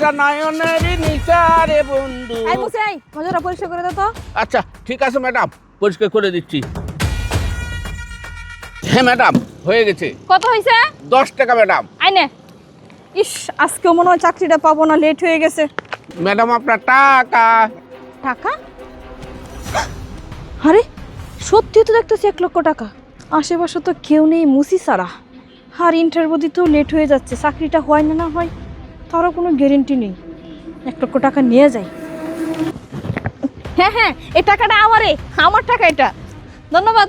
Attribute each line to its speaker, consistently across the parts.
Speaker 1: বর্ষা নয়নের নিচারে বন্ধু।
Speaker 2: আই মুছে আই, মজাটা পরিষ্কার করে দাও তো।
Speaker 1: আচ্ছা ঠিক আছে ম্যাডাম, পরিষ্কার করে দিচ্ছি। হ্যাঁ ম্যাডাম, হয়ে গেছে।
Speaker 2: কত হইছে?
Speaker 1: 10 টাকা ম্যাডাম।
Speaker 2: আইনে। ইস, আজকে মনে হয় চাকরিটা পাবো না, লেট হয়ে গেছে।
Speaker 1: ম্যাডাম আপনার টাকা।
Speaker 2: টাকা? আরে সত্যি তো দেখতেছি 1 লক্ষ টাকা। আশেপাশে তো কেউ নেই মুসি ছাড়া। আর ইন্টারভিউ দিতেও লেট হয়ে যাচ্ছে, চাকরিটা হয় না হয় তারও কোনো গ্যারেন্টি নেই। 1 লক্ষ টাকা নিয়ে যাই। হ্যাঁ হ্যাঁ, এই টাকাটা আমার টাকা এটা। ধন্যবাদ।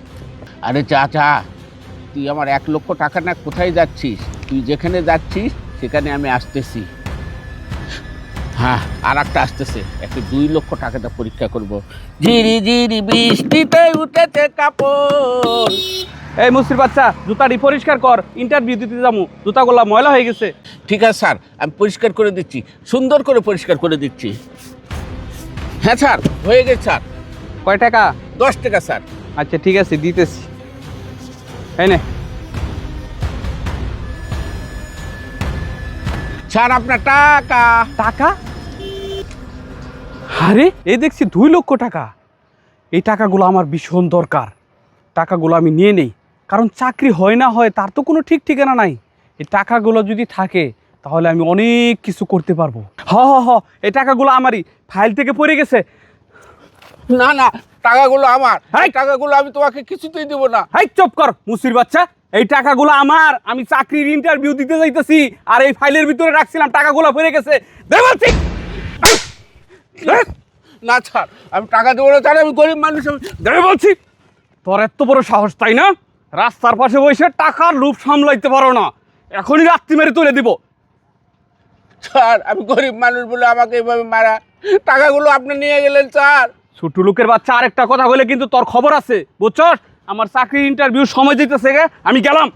Speaker 1: আরে চাচা, তুই আমার 1 লক্ষ টাকা না কোথায় যাচ্ছিস? তুই যেখানে যাচ্ছিস সেখানে আমি আসতেছি। হ্যাঁ, আর একটা আসতেছে, একটু 2 লক্ষ টাকাটা পরীক্ষা করব। ঝিরি ঝিরি বৃষ্টিতে উঠেছে কাপড়।
Speaker 3: এই মুসির বাচ্চা, জুতাটি পরিষ্কার কর, ইন্টারভিউ দিতে যাবো, জুতাগুলা ময়লা হয়ে গেছে।
Speaker 1: ঠিক আছে স্যার, আমি পরিষ্কার করে দিচ্ছি, সুন্দর করে পরিষ্কার করে দিচ্ছি। হ্যাঁ স্যার, হয়ে গেছে স্যার।
Speaker 3: কয় টাকা?
Speaker 1: 10 টাকা স্যার।
Speaker 3: আচ্ছা ঠিক আছে, দিতেছি। এই নে।
Speaker 1: স্যার আপনার টাকা।
Speaker 3: টাকা? আরে এই দেখছি 2 লক্ষ টাকা। এই টাকাগুলো আমার ভীষণ দরকার। টাকাগুলো আমি নিয়ে নেই, কারণ চাকরি হয় না হয় তার তো কোনো ঠিক ঠিকানা নাই। এই টাকাগুলো যদি থাকে তাহলে আমি অনেক কিছু করতে পারবো। হ এই টাকাগুলো আমারই, ফাইল থেকে পড়ে গেছে।
Speaker 1: না না, টাকাগুলো আমার। এই টাকাগুলো আমি তোমাকে কিছুতেই দেবো না।
Speaker 3: এই চুপ কর মুসির বাচ্চা, এই টাকাগুলো আমার। আমি চাকরির ইন্টারভিউ দিতে যাইতেছি, আর এই ফাইলের ভিতরে রাখছিলাম, টাকাগুলো পড়ে গেছে। দে বলছি।
Speaker 1: না স্যার, আমি টাকা দেবো না স্যার, আমি গরিব মানুষ।
Speaker 3: দে বলছি। তোর এত বড় সাহস, তাই না? রাস্তার পাশে বসে টাকার লোভ সামলাইতে পারো না, এখনই রাত্রি মেরে তুলে দিব।
Speaker 1: স্যার আমি গরিব মানুষ বলে আমাকে এইভাবে মারা। টাকাগুলো আপনি নিয়ে গেলেন স্যার।
Speaker 3: ছোট্ট লোকের বাচ্চা, আরেকটা কথা বলে কিন্তু তোর খবর আছে, বুঝছস? আমার চাকরির ইন্টারভিউ সময় দিতেছে গে, আমি গেলাম।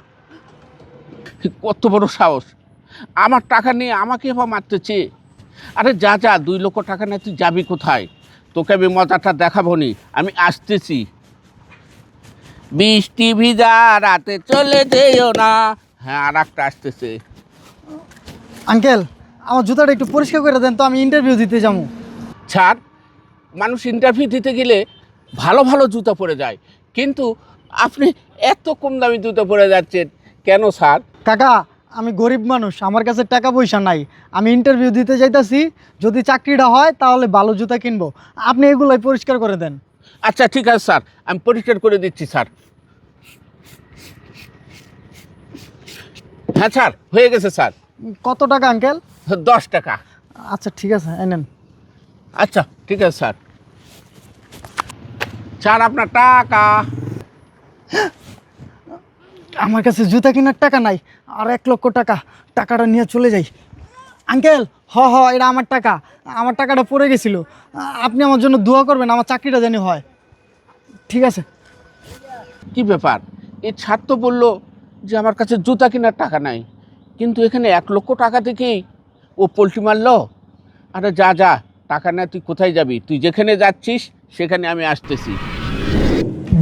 Speaker 1: কত বড় সাহস, আমার টাকা নিয়ে আমাকে এবার মারতেছে। আরে যা যা, 2 লক্ষ টাকা নিয়ে তুই যাবি কোথায়? তোকে আমি মজাটা দেখাবো নি, আমি আসতেছি। বৃষ্টি ভিজা রাতে চলে যেও না। হ্যাঁ, আর একটা আসতেছে।
Speaker 4: আঙ্কেল, আমার জুতাটা একটু পরিষ্কার করে দেন তো, আমি ইন্টারভিউ দিতে যাবো।
Speaker 1: স্যার, মানুষ ইন্টারভিউ দিতে গেলে ভালো ভালো জুতা পরে যায়, কিন্তু আপনি এত কম দামি জুতা পরে যাচ্ছেন কেন স্যার?
Speaker 4: কাকা, আমি গরিব মানুষ, আমার কাছে টাকা পয়সা নাই। আমি ইন্টারভিউ দিতে যাইতাছি, যদি চাকরিটা হয় তাহলে ভালো জুতা কিনবো। আপনি এগুলাই পরিষ্কার করে দেন।
Speaker 1: আচ্ছা ঠিক আছে স্যার, আমি পরিষ্কার করে দিচ্ছি স্যার। হ্যাঁ স্যার, হয়ে গেছে স্যার।
Speaker 4: কত টাকা আঙ্কেল?
Speaker 1: 10 টাকা।
Speaker 4: আচ্ছা ঠিক আছে, এনেন।
Speaker 1: আচ্ছা ঠিক আছে স্যার। স্যার আপনার টাকা।
Speaker 4: আমার কাছে জুতা কেনার টাকা নাই, আর 1 লক্ষ টাকা। টাকাটা নিয়ে চলে যাই। আঙ্কেল, এটা আমার টাকা। আমার টাকাটা পড়ে গেছিল। আপনি আমার জন্য দোয়া করবেন, আমার চাকরিটা জানি হয়। ঠিক আছে।
Speaker 1: কি ব্যাপার, এই ছাত্র তো বললো যে আমার কাছে জুতা কেনার টাকা নাই, কিন্তু এখানে 1 লক্ষ টাকা থেকেই ও পোল্ট্রি মারলো। আরে যা যা, টাকা না, তুই কোথায় যাবি? তুই যেখানে যাচ্ছিস সেখানে আমি আসতেছি।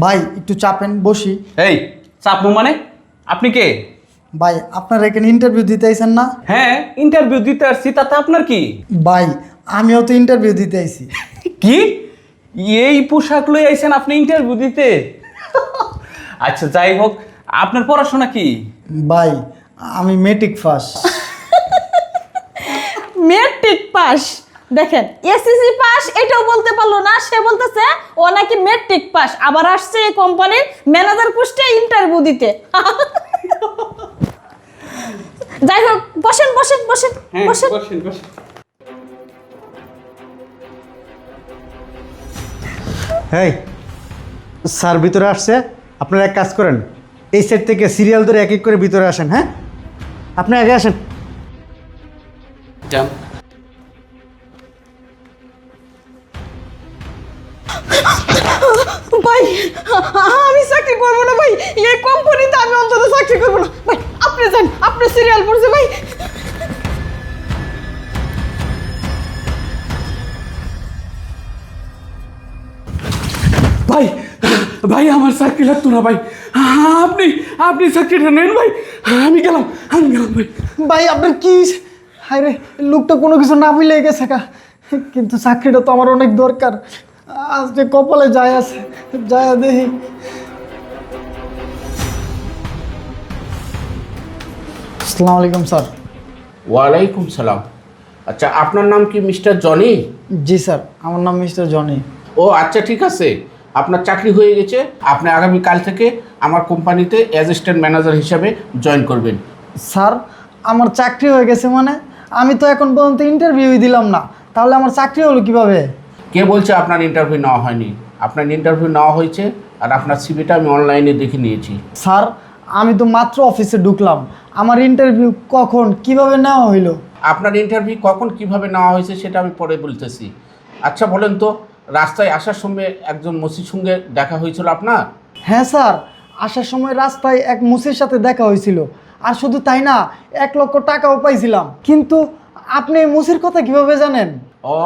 Speaker 4: ভাই একটু চাপেন, বসি।
Speaker 3: এই চাপমু মানে? আপনি কে?
Speaker 4: ভাই আপনারা এখানে ইন্টারভিউ দিতে আইছেন না?
Speaker 3: হ্যাঁ, ইন্টারভিউ দিতে আসছি, তাতে আপনার কি?
Speaker 4: ভাই আমিও তো ইন্টারভিউ দিতে আইছি।
Speaker 3: কি এই পোশাক লই আইছেন আপনি ইন্টারভিউ দিতে? আচ্ছা যাই হোক, আপনার পড়াশোনা কি?
Speaker 4: ভাই আমি মেট্রিক পাস।
Speaker 2: Matric pass? দেখেন, এসএসসি পাস এটাও বলতে পারলো না, সে বলতেছে ও নাকি মেট্রিক পাস, আবার আসছে এই কোম্পানির ম্যানেজার পোস্টে ইন্টারভিউ দিতে। যাই হোক, বসেন বসেন বসেন বসেন।
Speaker 3: বসেন বসেন।
Speaker 5: এই স্যার ভিতরে আসছে, আপনারা এক কাজ করেন, এই সেট থেকে সিরিয়াল ধরে এক এক করে ভিতরে আসেন। হ্যাঁ, আপনি আগে আসেন।
Speaker 3: যান।
Speaker 2: ভাই আমি চাকরি করবো না ভাই, এই কোম্পানিতে আমি অন্তত চাকরি করবো না ভাই। আপনি যান, আপনি সিরিয়াল পড়ছে ভাই।
Speaker 3: ভাই ভাই আমার চাকরি লাগতো না ভাই, আপনি চাকরিটা নেন ভাই। আমি গেলাম ভাই।
Speaker 4: ভাই আপনার কি? হায় রে, লোকটা কোনো কিছু না বুঝলে গেছে কা, কিন্তু চাকরিটা তো আমার অনেক দরকার। আজকে কপালে যায় আছে, যায় দেখি। আসসালামু আলাইকুম স্যার।
Speaker 1: ওয়ালাইকুম সালাম। আচ্ছা, আপনার নাম কি মিস্টার জনি?
Speaker 4: জি স্যার, আমার নাম মিস্টার জনি।
Speaker 1: ও আচ্ছা, ঠিক আছে। আপনার চাকরি হয়ে গেছে। আপনি আগামীকাল থেকে আমার কোম্পানিতে অ্যাসিস্ট্যান্ট ম্যানেজার হিসাবে জয়েন করবেন।
Speaker 4: স্যার, আমার চাকরি হয়ে গেছে মানে? আমি তো এখন পর্যন্ত ইন্টারভিউই দিলাম না, তাহলে আমার চাকরি হলো কিভাবে?
Speaker 1: কে বলছে আপনার ইন্টারভিউ নেওয়া হয়নি? আপনার ইন্টারভিউ নেওয়া হয়েছে, আর আপনার সিভিটা আমি অনলাইনে দেখে নিয়েছি।
Speaker 4: স্যার, আমি তো মাত্র অফিসে ঢুকলাম, আমার ইন্টারভিউ কখন কিভাবে নেওয়া হইলো?
Speaker 1: আপনার ইন্টারভিউ কখন কিভাবে নেওয়া হয়েছে সেটা আমি পরে বলতেছি। আচ্ছা বলেন তো, রাস্তায় আসার সময় একজন মসির সঙ্গে দেখা হয়েছিল আপনার?
Speaker 4: হ্যাঁ স্যার, আসার সময় রাস্তায় এক মুসির সাথে দেখা হয়েছিল। আর শুধু তাই না, 1 লক্ষ টাকাও পাইছিলাম। কিন্তু আপনি এই মুসির কথা কিভাবে জানেন?
Speaker 1: ও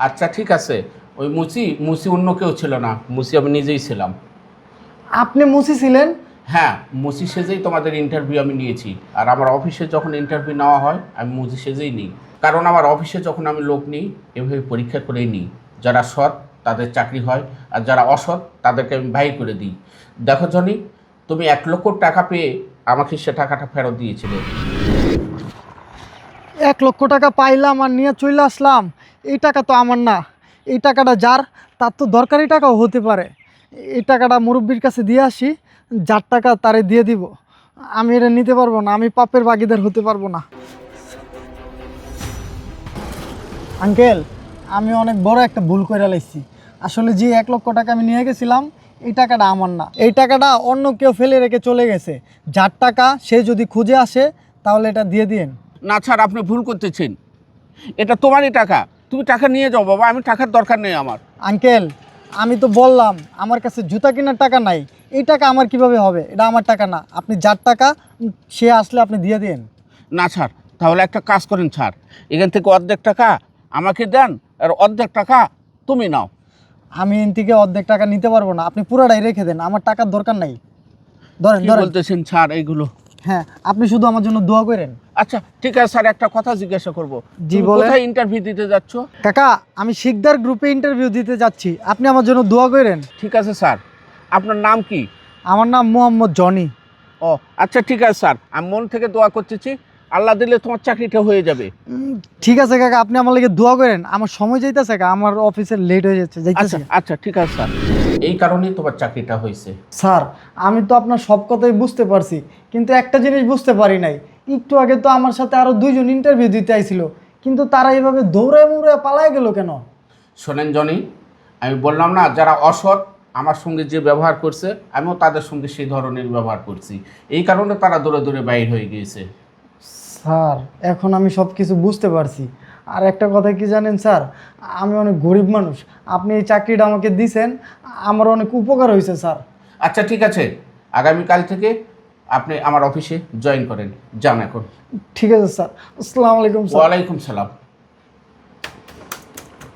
Speaker 1: আচ্ছা, ঠিক আছে। ওই মুসি অন্য কেউ ছিল না, মুসি আমি নিজেই ছিলাম।
Speaker 4: আপনি মুসি ছিলেন?
Speaker 1: হ্যাঁ, মুসি সেজেই তোমাদের ইন্টারভিউ আমি নিয়েছি। আর আমার অফিসে যখন ইন্টারভিউ নেওয়া হয় আমি মুসি সেজেই নিই, কারণ আমার অফিসে যখন আমি লোক নিই এভাবে পরীক্ষা করেই নিই। যারা সৎ তাদের চাকরি হয়, আর যারা অসৎ তাদেরকে আমি বাহির করে দিই। দেখো জনি, তুমি 1 লক্ষ টাকা পেয়ে আমাকে সে টাকাটা ফেরত দিয়েছিলে।
Speaker 4: 1 লক্ষ টাকা পাইলাম আর নিয়ে চলে আসলাম। এই টাকা তো আমার না, এই টাকাটা যার, তার তো দরকারি টাকাও হতে পারে। এই টাকাটা মুরব্বির কাছে দিয়ে আসি, যার টাকা তারে দিয়ে দিব। আমি এটা নিতে পারবো না, আমি পাপের ভাগীদার হতে পারবো না। আঙ্কেল, আমি অনেক বড় একটা ভুল করে লাইছি। আসলে যে 1 লক্ষ টাকা আমি নিয়ে গেছিলাম, এই টাকাটা আমার না, এই টাকাটা অন্য কেউ ফেলে রেখে চলে গেছে। যার টাকা সে যদি খুঁজে আসে তাহলে এটা দিয়ে দিন।
Speaker 1: না স্যার, আপনি ভুল করতেছেন। এটা তোমারই টাকা, তুমি টাকা নিয়ে যাও বাবা, আমি টাকার দরকার নেই আমার।
Speaker 4: আঙ্কেল, আমি তো বললাম আমার কাছে জুতা কেনার টাকা নাই, এই টাকা আমার কিভাবে হবে? এটা আমার টাকা না, আপনি যার টাকা সে আসলে আপনি দিয়ে দিন।
Speaker 1: না স্যার, তাহলে একটা কাজ করেন স্যার, এখান থেকে অর্ধেক টাকা আমাকে দেন আর অর্ধেক টাকা তুমি নাও।
Speaker 4: আমি এন থেকে অর্ধেক টাকা নিতে পারবো না, আপনি পুরোটাই রেখে দেন, আমার টাকার দরকার নাই। ধরেন
Speaker 1: কি
Speaker 4: ধরেন।
Speaker 1: বলতেছেন স্যার এইগুলো?
Speaker 4: হ্যাঁ, আপনি শুধু আমার জন্য দোয়া করেন।
Speaker 1: আচ্ছা ঠিক আছে স্যার, একটা কথা জিজ্ঞাসা করবো।
Speaker 4: জি,
Speaker 1: তুমি
Speaker 4: বলেন।
Speaker 1: কোথায় ইন্টারভিউ দিতে যাচ্ছ?
Speaker 4: কাকা, আমি শিকদার গ্রুপে ইন্টারভিউ দিতে যাচ্ছি, আপনি আমার জন্য দোয়া করেন।
Speaker 1: ঠিক আছে স্যার, আপনার নাম কি?
Speaker 4: আমার নাম মোহাম্মদ জনি।
Speaker 1: ও আচ্ছা ঠিক আছে স্যার, আমি মন থেকে দোয়া করতেছি, আল্লাহ দিলে তোমার চাকরিটা হয়ে যাবে।
Speaker 4: ঠিক আছে কাকা, আপনি আমার লাগে দোয়া করেন। আমার সময় যাইতেছে কাকা, আমার অফিসের লেট হয়ে যাচ্ছে, যাইতেছে।
Speaker 1: আচ্ছা আচ্ছা ঠিক আছে স্যার, এই কারণেই তোমার চাকরিটা হয়েছে।
Speaker 4: স্যার, আমি তো আপনার সব কথাই বুঝতে পারছি, কিন্তু একটা জিনিস বুঝতে পারি নাই। একটু আগে তো আমার সাথে আরো 2 জন ইন্টারভিউ দিতে আইছিল, কিন্তু তারা এইভাবে দৌড়ায় মুড়ায় পালায় গেল কেন?
Speaker 1: শোনেন জনি, আমি বললাম না, যারা অসৎ আমার সঙ্গে যে ব্যবহার করছে আমিও তাদের সঙ্গে সেই ধরনের ব্যবহার করছি, এই কারণে তারা দূরে দূরে বাইর হয়ে গিয়েছে।
Speaker 4: স্যার, এখন আমি সব কিছু বুঝতে পারছি। আর একটা কথা কি জানেন স্যার, আমি অনেক গরিব মানুষ, আপনি এই চাকরিটা আমাকে দিছেন, আমার অনেক উপকার হয়েছে স্যার।
Speaker 1: আচ্ছা ঠিক আছে, আগামীকাল থেকে আপনি আমার অফিসে জয়েন করেন, যান এখন।
Speaker 4: ঠিক আছে স্যার, আসসালামু আলাইকুম স্যার।
Speaker 1: ওয়ালাইকুম সালাম।